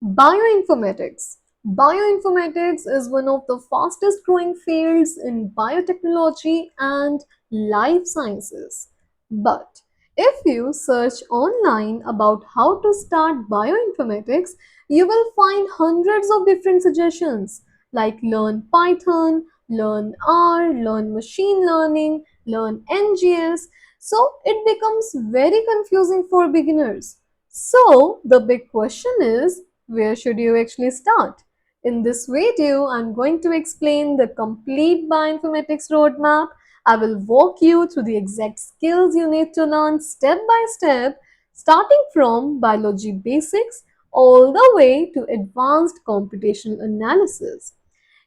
Bioinformatics. Bioinformatics is one of the fastest growing fields in biotechnology and life sciences. But if you search online about how to start bioinformatics, you will find hundreds of different suggestions like learn Python, learn R, learn machine learning, learn NGS. So it becomes very confusing for beginners. So the big question is, where should you actually start? In this video, I'm going to explain the complete bioinformatics roadmap. I will walk you through the exact skills you need to learn step by step, starting from biology basics all the way to advanced computational analysis.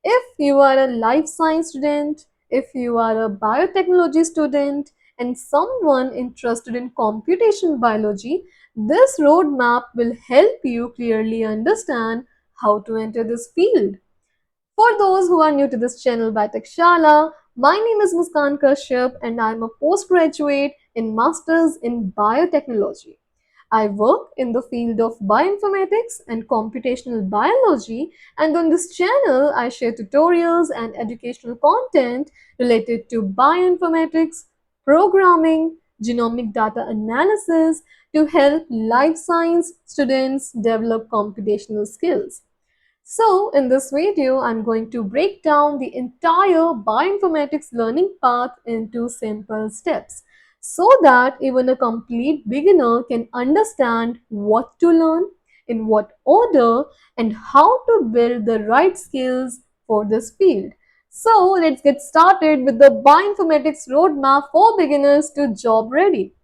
If you are a life science student, if you are a biotechnology student, and someone interested in computational biology, this roadmap will help you clearly understand how to enter this field. For those who are new to this channel, Biotechshala, my name is Muskan Kashyap and I am a postgraduate in Masters in Biotechnology. I work in the field of bioinformatics and computational biology, and on this channel, I share tutorials and educational content related to bioinformatics, programming, genomic data analysis to help life science students develop computational skills. So, in this video, I'm going to break down the entire bioinformatics learning path into simple steps so that even a complete beginner can understand what to learn, in what order, and how to build the right skills for this field. So, let's get started with the bioinformatics roadmap for beginners to job ready.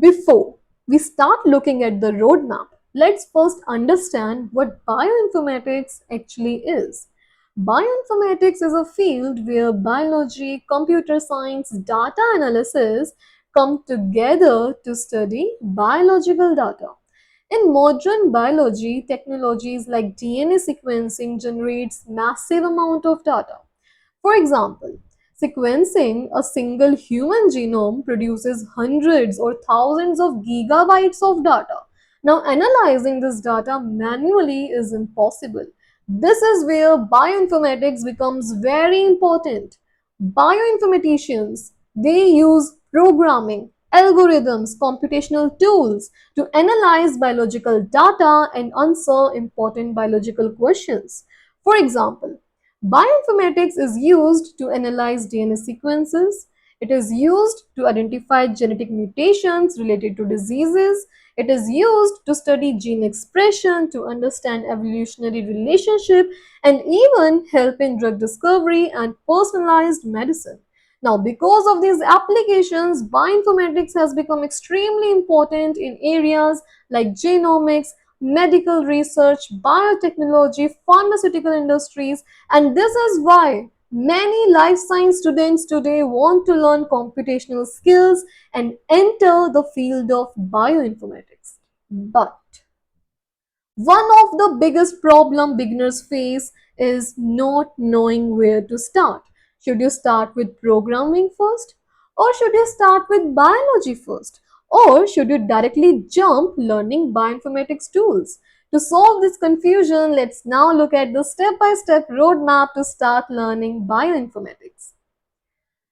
Before we start looking at the roadmap, let's first understand what bioinformatics actually is. Bioinformatics is a field where biology, computer science, data analysis come together to study biological data. In modern biology, technologies like DNA sequencing generates massive amount of data. For example, sequencing a single human genome produces hundreds or thousands of gigabytes of data. Now, analyzing this data manually is impossible. This is where bioinformatics becomes very important. Bioinformaticians, they use programming, algorithms, computational tools to analyze biological data and answer important biological questions. For example, bioinformatics is used to analyze DNA sequences. It is used to identify genetic mutations related to diseases. It is used to study gene expression, to understand evolutionary relationship, and even help in drug discovery and personalized medicine. Now, because of these applications, bioinformatics has become extremely important in areas like genomics, medical research, biotechnology, pharmaceutical industries, and this is why many life science students today want to learn computational skills and enter the field of bioinformatics. But one of the biggest problem beginners face is not knowing where to start. Should you start with programming first? Or should you start with biology first? Or should you directly jump learning bioinformatics tools? To solve this confusion, let's now look at the step-by-step roadmap to start learning bioinformatics.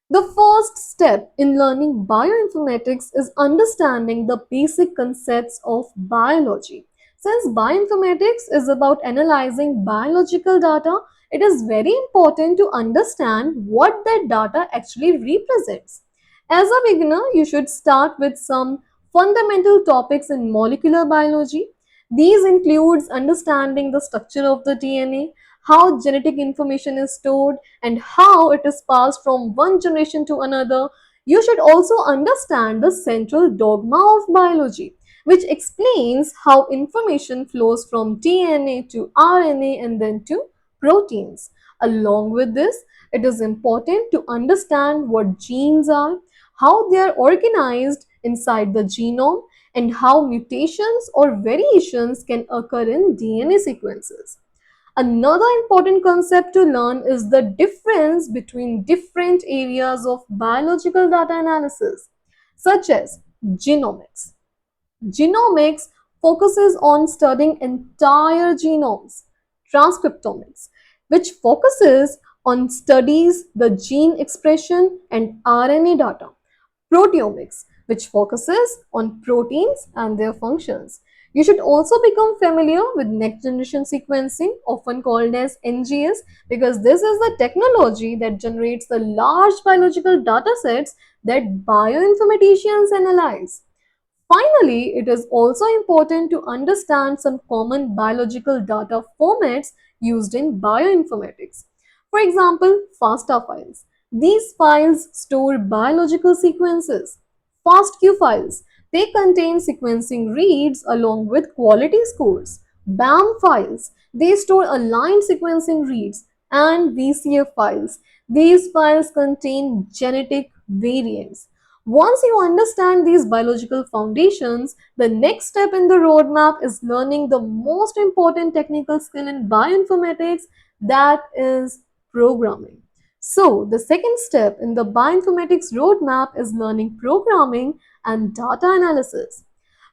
The first step in learning bioinformatics is understanding the basic concepts of biology. Since bioinformatics is about analyzing biological data, it is very important to understand what that data actually represents. As a beginner, you should start with some fundamental topics in molecular biology. These includes understanding the structure of the DNA, how genetic information is stored, and how it is passed from one generation to another. You should also understand the central dogma of biology, which explains how information flows from DNA to RNA and then to proteins. Along with this, it is important to understand what genes are, how they are organized inside the genome, and how mutations or variations can occur in DNA sequences. Another important concept to learn is the difference between different areas of biological data analysis, such as genomics. Genomics focuses on studying entire genomes. Transcriptomics, which focuses on studies the gene expression and RNA data. Proteomics, which focuses on proteins and their functions. You should also become familiar with next generation sequencing, often called as NGS, because this is the technology that generates the large biological data sets that bioinformaticians analyze. Finally, it is also important to understand some common biological data formats used in bioinformatics. For example, FASTA files. These files store biological sequences. FASTQ files. They contain sequencing reads along with quality scores. BAM files. They store aligned sequencing reads. And VCF files. These files contain genetic variants. Once you understand these biological foundations, the next step in the roadmap is learning the most important technical skill in bioinformatics, that is programming. So, the second step in the bioinformatics roadmap is learning programming and data analysis.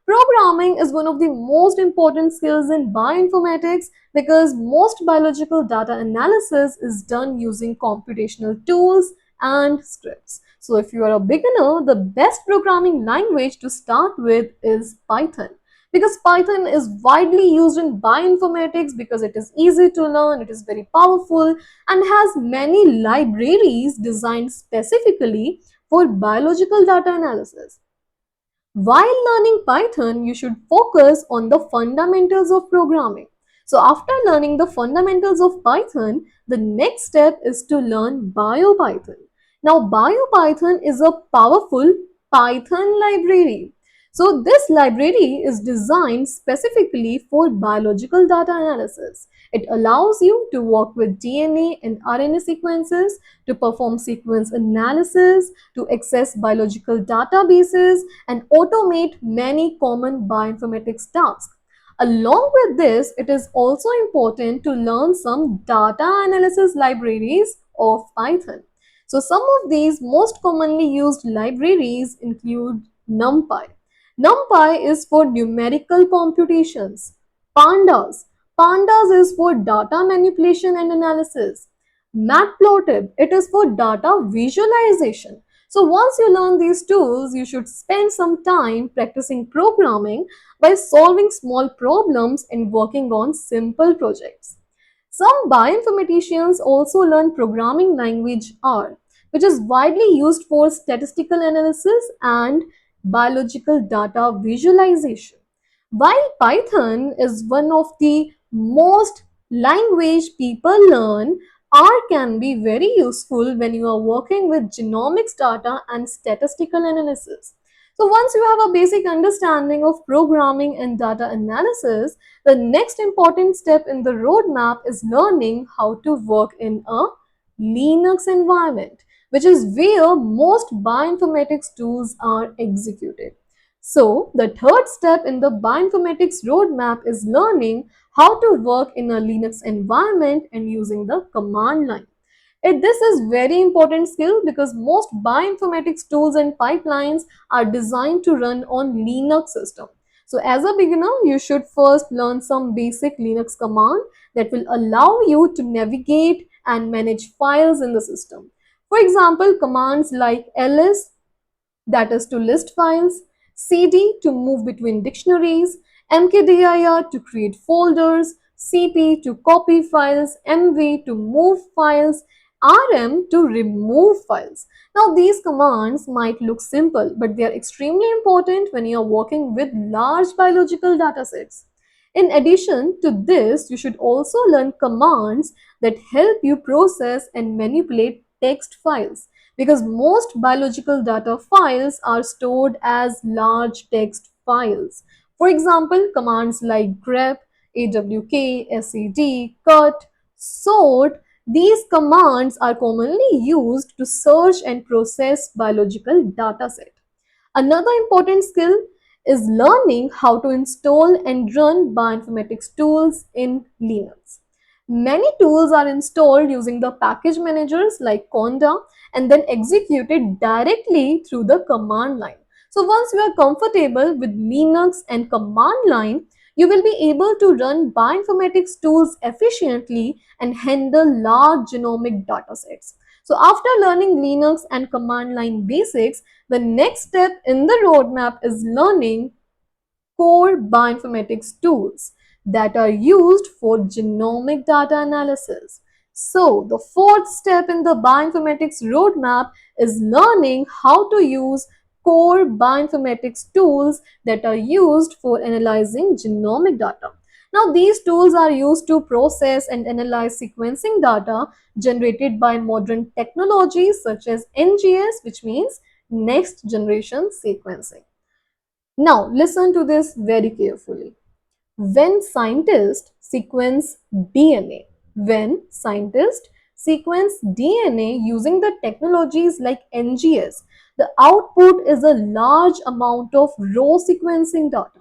Programming is one of the most important skills in bioinformatics because most biological data analysis is done using computational tools and scripts. So if you are a beginner, the best programming language to start with is Python. Because Python is widely used in bioinformatics because it is easy to learn, it is very powerful, and has many libraries designed specifically for biological data analysis. While learning Python, you should focus on the fundamentals of programming. So after learning the fundamentals of Python, the next step is to learn Biopython. Now Biopython is a powerful Python library. So this library is designed specifically for biological data analysis. It allows you to work with DNA and RNA sequences, to perform sequence analysis, to access biological databases, and automate many common bioinformatics tasks. Along with this, it is also important to learn some data analysis libraries of Python. So some of these most commonly used libraries include NumPy. NumPy is for numerical computations. Pandas. Pandas is for data manipulation and analysis. Matplotlib, it is for data visualization. So once you learn these tools, you should spend some time practicing programming by solving small problems and working on simple projects. Some bioinformaticians also learn programming language R, which is widely used for statistical analysis and biological data visualization. While Python is one of the most language people learn, R can be very useful when you are working with genomics data and statistical analysis. So once you have a basic understanding of programming and data analysis, the next important step in the roadmap is learning how to work in a Linux environment, which is where most bioinformatics tools are executed. So, the third step in the bioinformatics roadmap is learning how to work in a Linux environment and using the command line. This is very important skill because most bioinformatics tools and pipelines are designed to run on Linux system. So as a beginner, you should first learn some basic Linux command that will allow you to navigate and manage files in the system. For example, commands like ls, that is to list files, cd to move between dictionaries, mkdir to create folders, cp to copy files, mv to move files, rm to remove files. Now these commands might look simple, but they are extremely important when you are working with large biological data sets. In addition to this, you should also learn commands that help you process and manipulate text files because most biological data files are stored as large text files. For example, commands like grep, awk, sed, cut, sort, these commands are commonly used to search and process biological dataset. Another important skill is learning how to install and run bioinformatics tools in Linux. Many tools are installed using the package managers like Conda and then executed directly through the command line. So once you are comfortable with Linux and command line, you will be able to run bioinformatics tools efficiently and handle large genomic datasets. So after learning Linux and command line basics, the next step in the roadmap is learning core bioinformatics tools that are used for genomic data analysis. So, the fourth step in the bioinformatics roadmap is learning how to use core bioinformatics tools that are used for analyzing genomic data. Now, these tools are used to process and analyze sequencing data generated by modern technologies such as NGS, which means next generation sequencing. Now, listen to this very carefully. When scientists sequence DNA, when scientists sequence DNA using the technologies like NGS, the output is a large amount of raw sequencing data.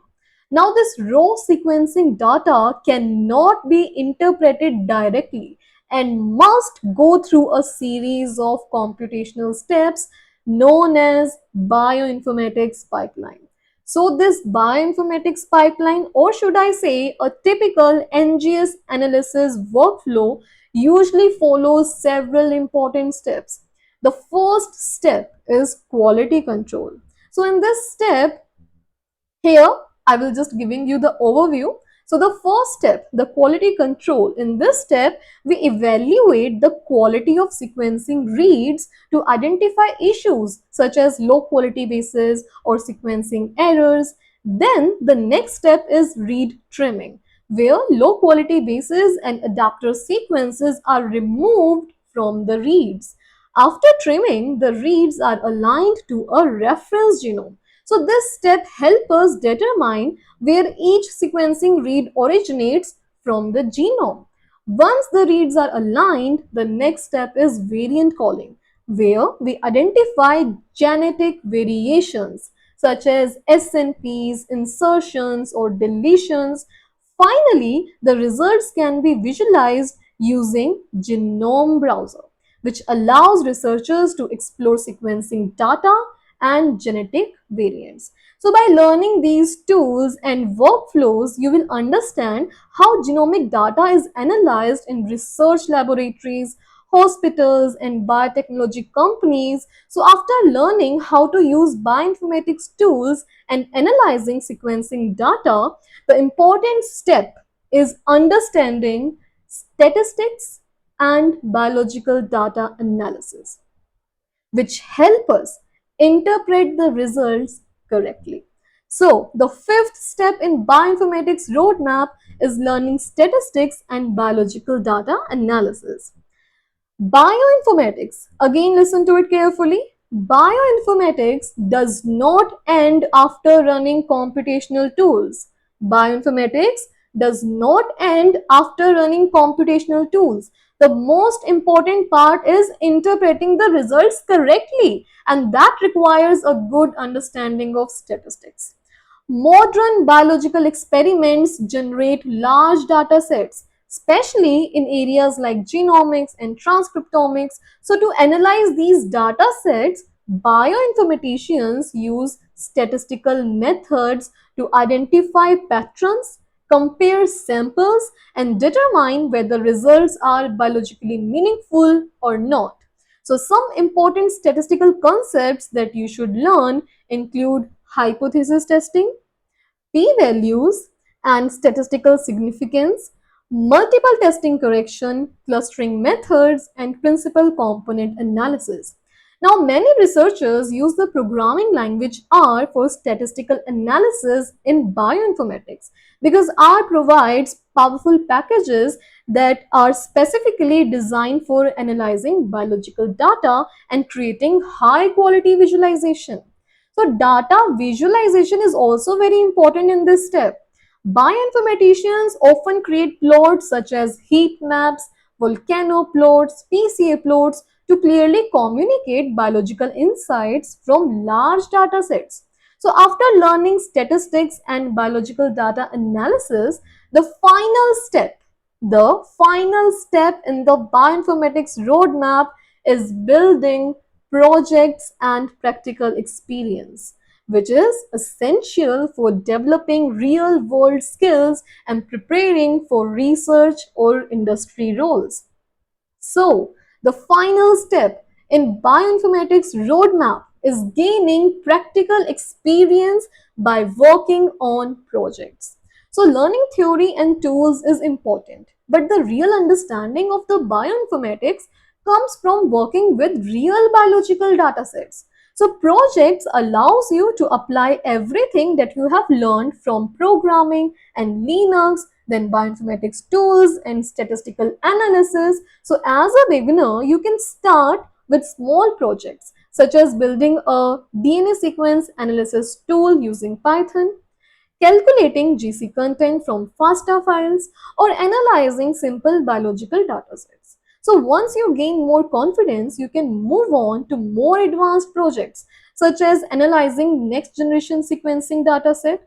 Now, this raw sequencing data cannot be interpreted directly and must go through a series of computational steps known as bioinformatics pipeline. So this bioinformatics pipeline, or should I say a typical NGS analysis workflow, usually follows several important steps. The first step is quality control. So in this step, here, I will just giving you the overview. So the first step, the quality control. In this step, we evaluate the quality of sequencing reads to identify issues such as low quality bases or sequencing errors. Then the next step is read trimming, where low quality bases and adapter sequences are removed from the reads. After trimming, the reads are aligned to a reference genome. So this step helps us determine where each sequencing read originates from the genome. Once the reads are aligned, the next step is variant calling, where we identify genetic variations such as SNPs, insertions or deletions. Finally, the results can be visualized using Genome Browser, which allows researchers to explore sequencing data and genetic variants. So by learning these tools and workflows, you will understand how genomic data is analyzed in research laboratories, hospitals, and biotechnology companies. So after learning how to use bioinformatics tools and analyzing sequencing data, the important step is understanding statistics and biological data analysis, which help us interpret the results correctly. So, the fifth step in bioinformatics roadmap is learning statistics and biological data analysis. Bioinformatics, again listen to it carefully. Bioinformatics does not end after running computational tools. Bioinformatics does not end after running computational tools. The most important part is interpreting the results correctly, and that requires a good understanding of statistics. Modern biological experiments generate large data sets, especially in areas like genomics and transcriptomics. So, to analyze these data sets, bioinformaticians use statistical methods to identify patterns, compare samples, and determine whether results are biologically meaningful or not. So, some important statistical concepts that you should learn include hypothesis testing, p-values and statistical significance, multiple testing correction, clustering methods, and principal component analysis. Now, many researchers use the programming language R for statistical analysis in bioinformatics because R provides powerful packages that are specifically designed for analyzing biological data and creating high quality visualization. So data visualization is also very important in this step. Bioinformaticians often create plots such as heat maps, volcano plots, PCA plots to clearly communicate biological insights from large data sets. So after learning statistics and biological data analysis, the final step in the bioinformatics roadmap is building projects and practical experience. which is essential for developing real world skills and preparing for research or industry roles. So, the final step in bioinformatics roadmap is gaining practical experience by working on projects. So, learning theory and tools is important, but the real understanding of the bioinformatics comes from working with real biological data sets. So, projects allows you to apply everything that you have learned from programming and Linux, then bioinformatics tools and statistical analysis. So as a beginner, you can start with small projects such as building a DNA sequence analysis tool using Python, calculating GC content from FASTA files, or analyzing simple biological datasets. So once you gain more confidence, you can move on to more advanced projects such as analyzing next generation sequencing dataset,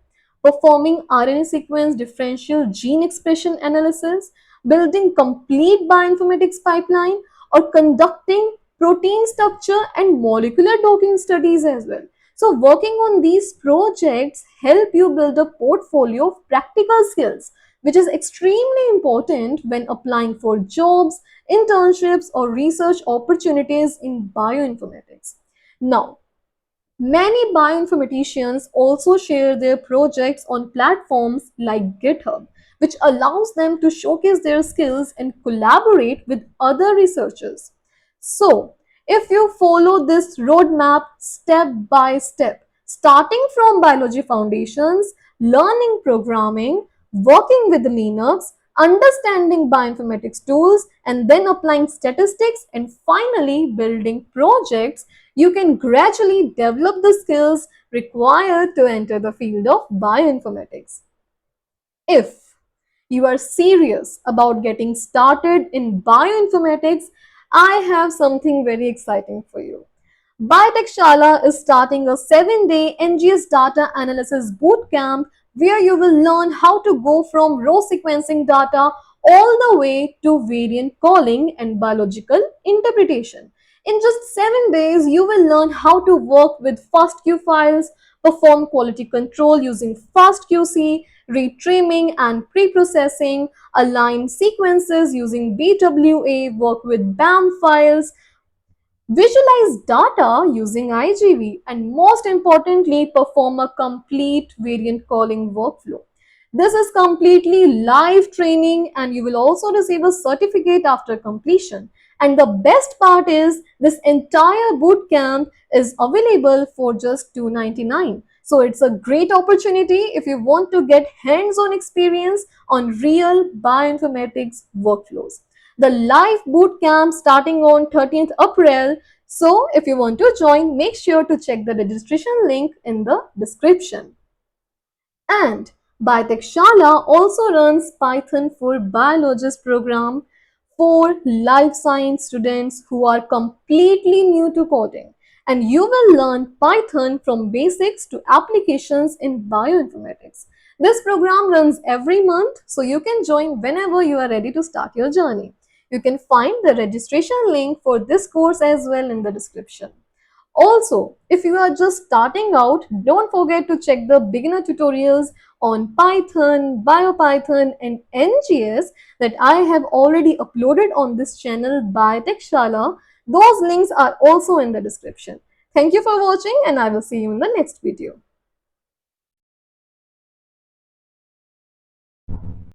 performing RNA sequence differential gene expression analysis, building complete bioinformatics pipeline, or conducting protein structure and molecular docking studies as well. So working on these projects help you build a portfolio of practical skills, which is extremely important when applying for jobs, internships, or research opportunities in bioinformatics. Now, many bioinformaticians also share their projects on platforms like GitHub, which allows them to showcase their skills and collaborate with other researchers. So, if you follow this roadmap step by step, starting from biology foundations, learning programming, working with Linux, understanding bioinformatics tools, and then applying statistics, and finally building projects, you can gradually develop the skills required to enter the field of bioinformatics. If you are serious about getting started in bioinformatics, I have something very exciting for you. Biotechnology is starting a 7-day NGS data analysis bootcamp where you will learn how to go from raw sequencing data all the way to variant calling and biological interpretation. In just 7 days, you will learn how to work with FastQ files, perform quality control using FastQC, retrimming and pre-processing, align sequences using BWA, work with BAM files, visualize data using IGV, and most importantly, perform a complete variant calling workflow. This is completely live training and you will also receive a certificate after completion. And the best part is this entire bootcamp is available for just $299. So it's a great opportunity if you want to get hands-on experience on real bioinformatics workflows. The live bootcamp starting on 13th April. So if you want to join, make sure to check the registration link in the description. And Biotechnology also runs Python for Biologists program for life science students who are completely new to coding. And you will learn Python from basics to applications in bioinformatics. This program runs every month, so you can join whenever you are ready to start your journey. You can find the registration link for this course as well in the description. Also, if you are just starting out, don't forget to check the beginner tutorials on Python, Biopython, and NGS that I have already uploaded on this channel by Techshala. Those links are also in the description. Thank you for watching and I will see you in the next video.